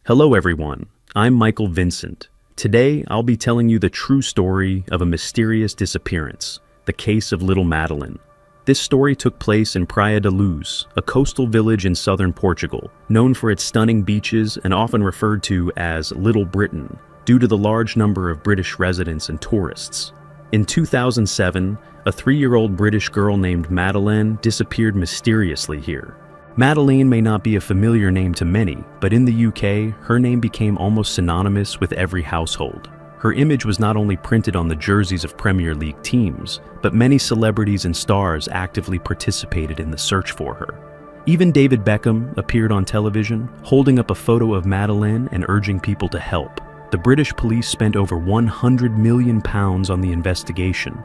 Hello everyone, I'm Michael Vincent. Today I'll be telling you the true story of a mysterious disappearance, the case of little Madeleine. This story took place in Praia da Luz, a coastal village in southern Portugal, known for its stunning beaches and often referred to as Little Britain, due to the large number of British residents and tourists. In 2007, a 3-year-old British girl named Madeleine disappeared mysteriously here. Madeleine may not be a familiar name to many, but in the UK, her name became almost synonymous with every household. Her image was not only printed on the jerseys of Premier League teams, but many celebrities and stars actively participated in the search for her. Even David Beckham appeared on television, holding up a photo of Madeleine and urging people to help. The British police spent over £100 million on the investigation,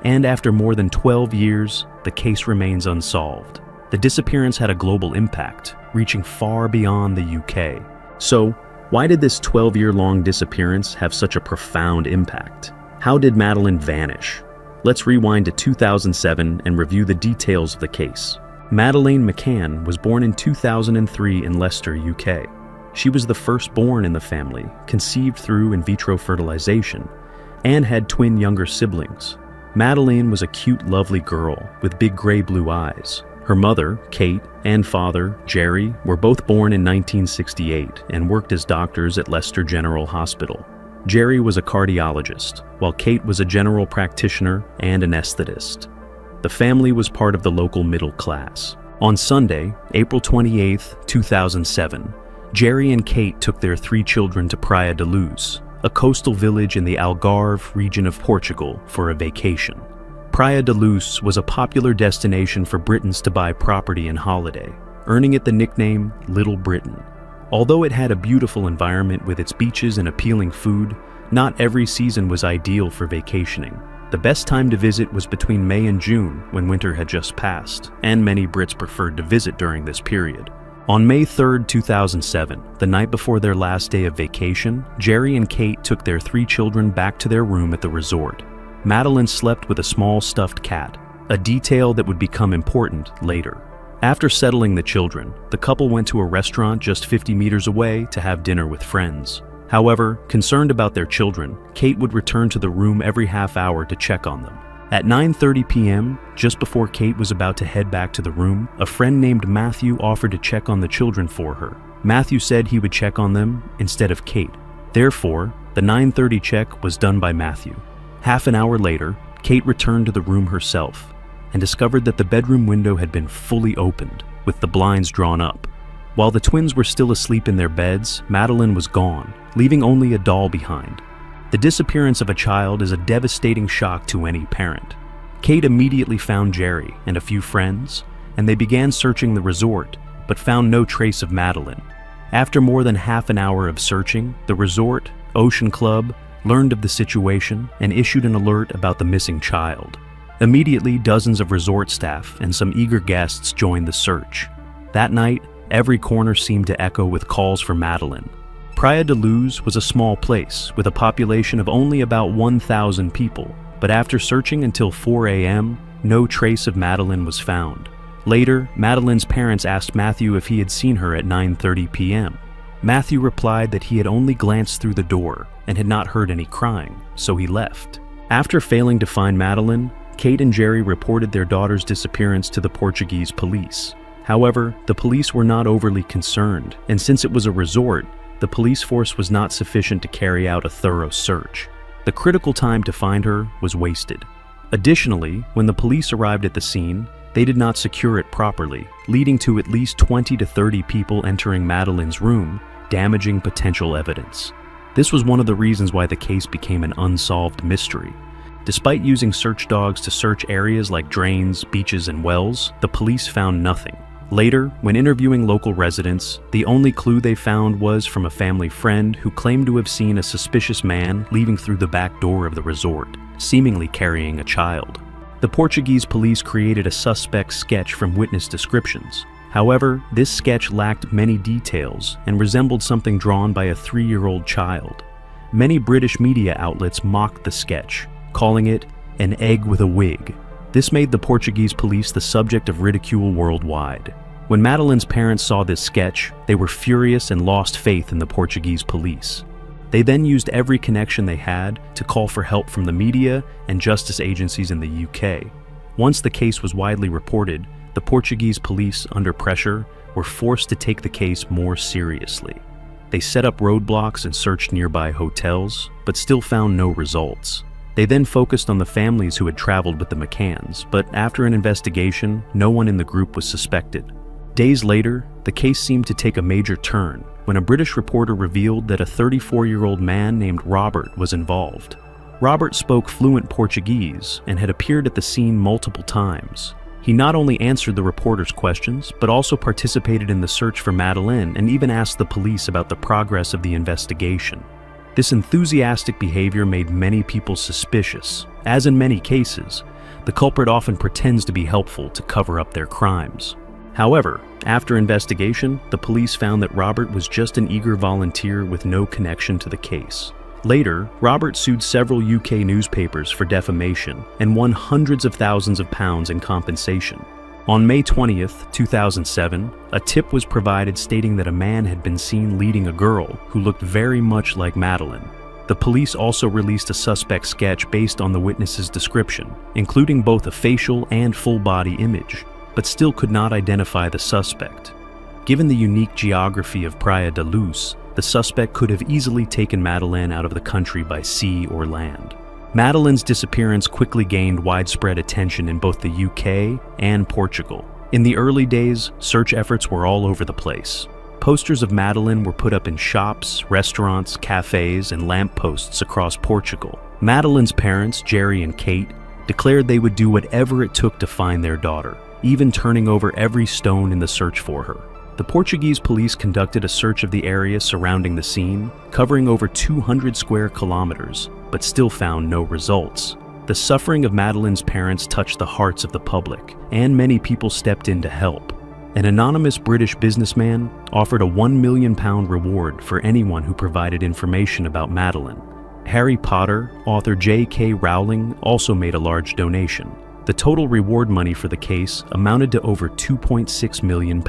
and after more than 12 years, the case remains unsolved. The disappearance had a global impact, reaching far beyond the UK. So, why did this 12-year-long disappearance have such a profound impact? How did Madeleine vanish? Let's rewind to 2007 and review the details of the case. Madeleine McCann was born in 2003 in Leicester, UK. She was the firstborn in the family, conceived through in vitro fertilization, and had twin younger siblings. Madeleine was a cute, lovely girl with big gray-blue eyes. Her mother, Kate, and father, Jerry, were both born in 1968 and worked as doctors at Leicester General Hospital. Jerry was a cardiologist, while Kate was a general practitioner and anesthetist. The family was part of the local middle class. On Sunday, April 28, 2007, Jerry and Kate took their 3 children to Praia da Luz, a coastal village in the Algarve region of Portugal, for a vacation. Praia da Luz was a popular destination for Britons to buy property and holiday, earning it the nickname Little Britain. Although it had a beautiful environment with its beaches and appealing food, not every season was ideal for vacationing. The best time to visit was between May and June, when winter had just passed, and many Brits preferred to visit during this period. On May 3, 2007, the night before their last day of vacation, Jerry and Kate took their 3 children back to their room at the resort. Madeleine slept with a small stuffed cat, a detail that would become important later. After settling the children, the couple went to a restaurant just 50 meters away to have dinner with friends. However, concerned about their children, Kate would return to the room every half hour to check on them. At 9:30 p.m., just before Kate was about to head back to the room, a friend named Matthew offered to check on the children for her. Matthew said he would check on them instead of Kate. Therefore, the 9:30 check was done by Matthew. Half an hour later, Kate returned to the room herself and discovered that the bedroom window had been fully opened, with the blinds drawn up. While the twins were still asleep in their beds, Madeleine was gone, leaving only a doll behind. The disappearance of a child is a devastating shock to any parent. Kate immediately found Jerry and a few friends, and they began searching the resort, but found no trace of Madeleine. After more than half an hour of searching, the resort, Ocean Club, learned of the situation and issued an alert about the missing child. Immediately, dozens of resort staff and some eager guests joined the search. That night, every corner seemed to echo with calls for Madeleine. Praia da Luz was a small place with a population of only about 1,000 people, but after searching until 4 a.m., no trace of Madeleine was found. Later, Madeleine's parents asked Matthew if he had seen her at 9:30 p.m. Matthew replied that he had only glanced through the door and had not heard any crying, so he left. After failing to find Madeleine, Kate and Jerry reported their daughter's disappearance to the Portuguese police. However, the police were not overly concerned, and since it was a resort, the police force was not sufficient to carry out a thorough search. The critical time to find her was wasted. Additionally, when the police arrived at the scene, they did not secure it properly, leading to at least 20 to 30 people entering Madeleine's room, damaging potential evidence. This was one of the reasons why the case became an unsolved mystery. Despite using search dogs to search areas like drains, beaches, and wells, the police found nothing. Later, when interviewing local residents, the only clue they found was from a family friend who claimed to have seen a suspicious man leaving through the back door of the resort, seemingly carrying a child. The Portuguese police created a suspect sketch from witness descriptions. However, this sketch lacked many details and resembled something drawn by a 3-year-old child. Many British media outlets mocked the sketch, calling it an egg with a wig. This made the Portuguese police the subject of ridicule worldwide. When Madeleine's parents saw this sketch, they were furious and lost faith in the Portuguese police. They then used every connection they had to call for help from the media and justice agencies in the UK. Once the case was widely reported, the Portuguese police, under pressure, were forced to take the case more seriously. They set up roadblocks and searched nearby hotels, but still found no results. They then focused on the families who had traveled with the McCanns, but after an investigation, no one in the group was suspected. Days later, the case seemed to take a major turn when a British reporter revealed that a 34-year-old man named Robert was involved. Robert spoke fluent Portuguese and had appeared at the scene multiple times. He not only answered the reporter's questions, but also participated in the search for Madeleine and even asked the police about the progress of the investigation. This enthusiastic behavior made many people suspicious. As in many cases, the culprit often pretends to be helpful to cover up their crimes. However, after investigation, the police found that Robert was just an eager volunteer with no connection to the case. Later, Robert sued several UK newspapers for defamation and won hundreds of thousands of pounds in compensation. On May 20th, 2007, a tip was provided stating that a man had been seen leading a girl who looked very much like Madeleine. The police also released a suspect sketch based on the witness's description, including both a facial and full-body image, but still could not identify the suspect. Given the unique geography of Praia da Luz, the suspect could have easily taken Madeleine out of the country by sea or land. Madeleine's disappearance quickly gained widespread attention in both the UK and Portugal. In the early days, search efforts were all over the place. Posters of Madeleine were put up in shops, restaurants, cafes, and lampposts across Portugal. Madeleine's parents, Jerry and Kate, declared they would do whatever it took to find their daughter, even turning over every stone in the search for her. The Portuguese police conducted a search of the area surrounding the scene, covering over 200 square kilometers, but still found no results. The suffering of Madeleine's parents touched the hearts of the public, and many people stepped in to help. An anonymous British businessman offered a £1 million reward for anyone who provided information about Madeleine. Harry Potter author J.K. Rowling also made a large donation. The total reward money for the case amounted to over £2.6 million.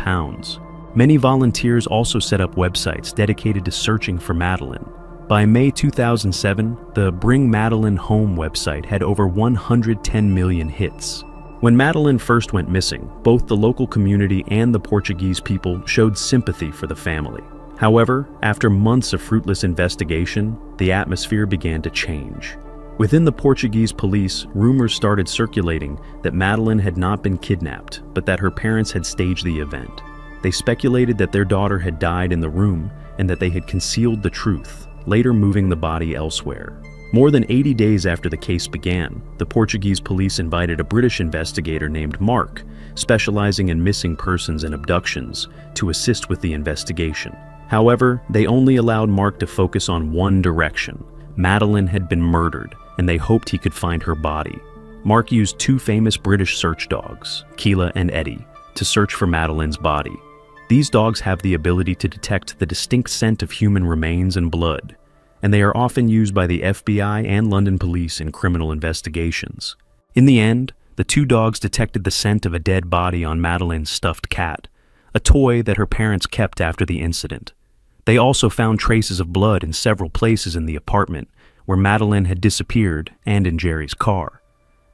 Many volunteers also set up websites dedicated to searching for Madeleine. By May 2007, the Bring Madeleine Home website had over 110 million hits. When Madeleine first went missing, both the local community and the Portuguese people showed sympathy for the family. However, after months of fruitless investigation, the atmosphere began to change. Within the Portuguese police, rumors started circulating that Madeleine had not been kidnapped, but that her parents had staged the event. They speculated that their daughter had died in the room and that they had concealed the truth, later moving the body elsewhere. More than 80 days after the case began, the Portuguese police invited a British investigator named Mark, specializing in missing persons and abductions, to assist with the investigation. However, they only allowed Mark to focus on one direction. Madeleine had been murdered, and they hoped he could find her body. Mark used two famous British search dogs, Keela and Eddie, to search for Madeleine's body. These dogs have the ability to detect the distinct scent of human remains and blood, and they are often used by the FBI and London police in criminal investigations. In the end, the two dogs detected the scent of a dead body on Madeleine's stuffed cat, a toy that her parents kept after the incident. They also found traces of blood in several places in the apartment where Madeleine had disappeared and in Jerry's car.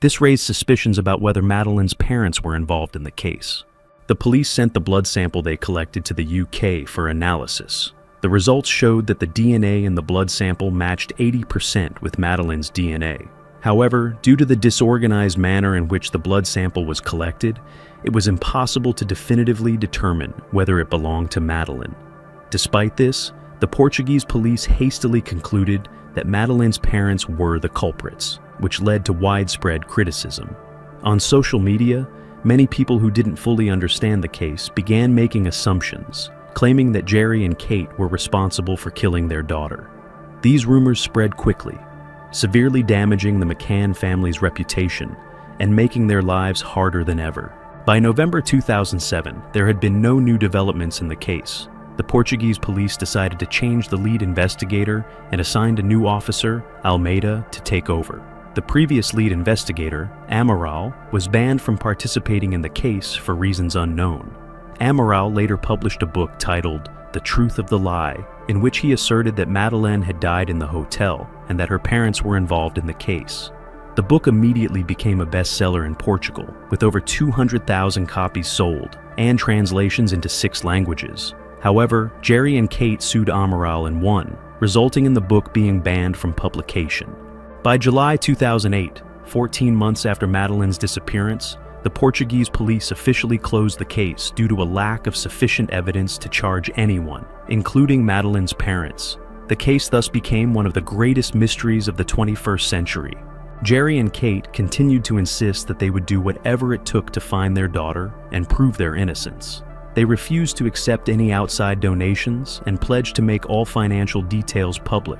This raised suspicions about whether Madeleine's parents were involved in the case. The police sent the blood sample they collected to the UK for analysis. The results showed that the DNA in the blood sample matched 80% with Madeleine's DNA. However, due to the disorganized manner in which the blood sample was collected, it was impossible to definitively determine whether it belonged to Madeleine. Despite this, the Portuguese police hastily concluded that Madeleine's parents were the culprits, which led to widespread criticism. On social media, many people who didn't fully understand the case began making assumptions, claiming that Jerry and Kate were responsible for killing their daughter. These rumors spread quickly, severely damaging the McCann family's reputation and making their lives harder than ever. By November 2007, there had been no new developments in the case. The Portuguese police decided to change the lead investigator and assigned a new officer, Almeida, to take over. The previous lead investigator, Amaral, was banned from participating in the case for reasons unknown. Amaral later published a book titled The Truth of the Lie, in which he asserted that Madeleine had died in the hotel and that her parents were involved in the case. The book immediately became a bestseller in Portugal, with over 200,000 copies sold and translations into 6 languages. However, Jerry and Kate sued Amaral and won, resulting in the book being banned from publication. By July 2008, 14 months after Madeleine's disappearance, the Portuguese police officially closed the case due to a lack of sufficient evidence to charge anyone, including Madeleine's parents. The case thus became one of the greatest mysteries of the 21st century. Jerry and Kate continued to insist that they would do whatever it took to find their daughter and prove their innocence. They refused to accept any outside donations and pledged to make all financial details public.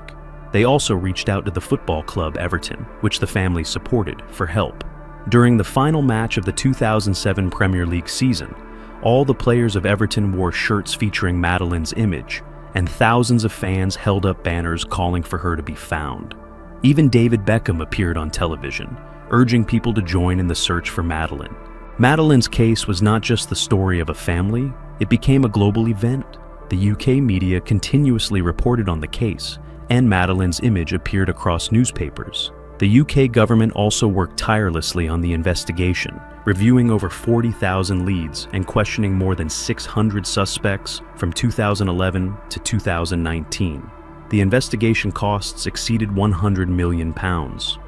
They also reached out to the football club Everton, which the family supported, for help. During the final match of the 2007 Premier League season, all the players of Everton wore shirts featuring Madeleine's image, and thousands of fans held up banners calling for her to be found. Even David Beckham appeared on television, urging people to join in the search for Madeleine. Madeleine's case was not just the story of a family, it became a global event. The UK media continuously reported on the case, and Madeleine's image appeared across newspapers. The UK government also worked tirelessly on the investigation, reviewing over 40,000 leads and questioning more than 600 suspects from 2011 to 2019. The investigation costs exceeded £100 million,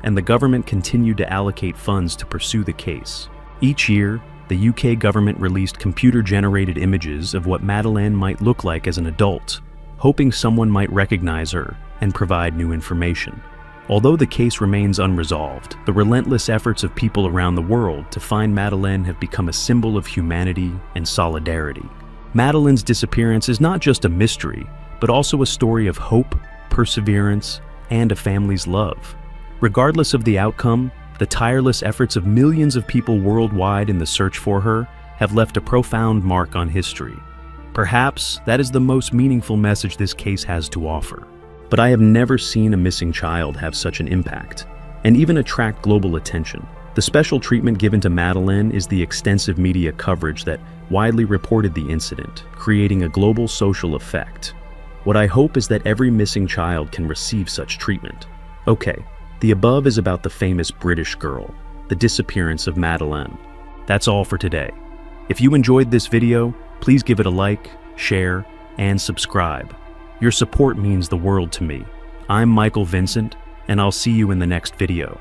and the government continued to allocate funds to pursue the case. Each year, the UK government released computer-generated images of what Madeleine might look like as an adult, hoping someone might recognize her and provide new information. Although the case remains unresolved, the relentless efforts of people around the world to find Madeleine have become a symbol of humanity and solidarity. Madeleine's disappearance is not just a mystery, but also a story of hope, perseverance, and a family's love. Regardless of the outcome, the tireless efforts of millions of people worldwide in the search for her have left a profound mark on history. Perhaps that is the most meaningful message this case has to offer. But I have never seen a missing child have such an impact, and even attract global attention. The special treatment given to Madeleine is the extensive media coverage that widely reported the incident, creating a global social effect. What I hope is that every missing child can receive such treatment. Okay, the above is about the famous British girl, the disappearance of Madeleine. That's all for today. If you enjoyed this video, please give it a like, share, and subscribe. Your support means the world to me. I'm Michael Vincent, and I'll see you in the next video.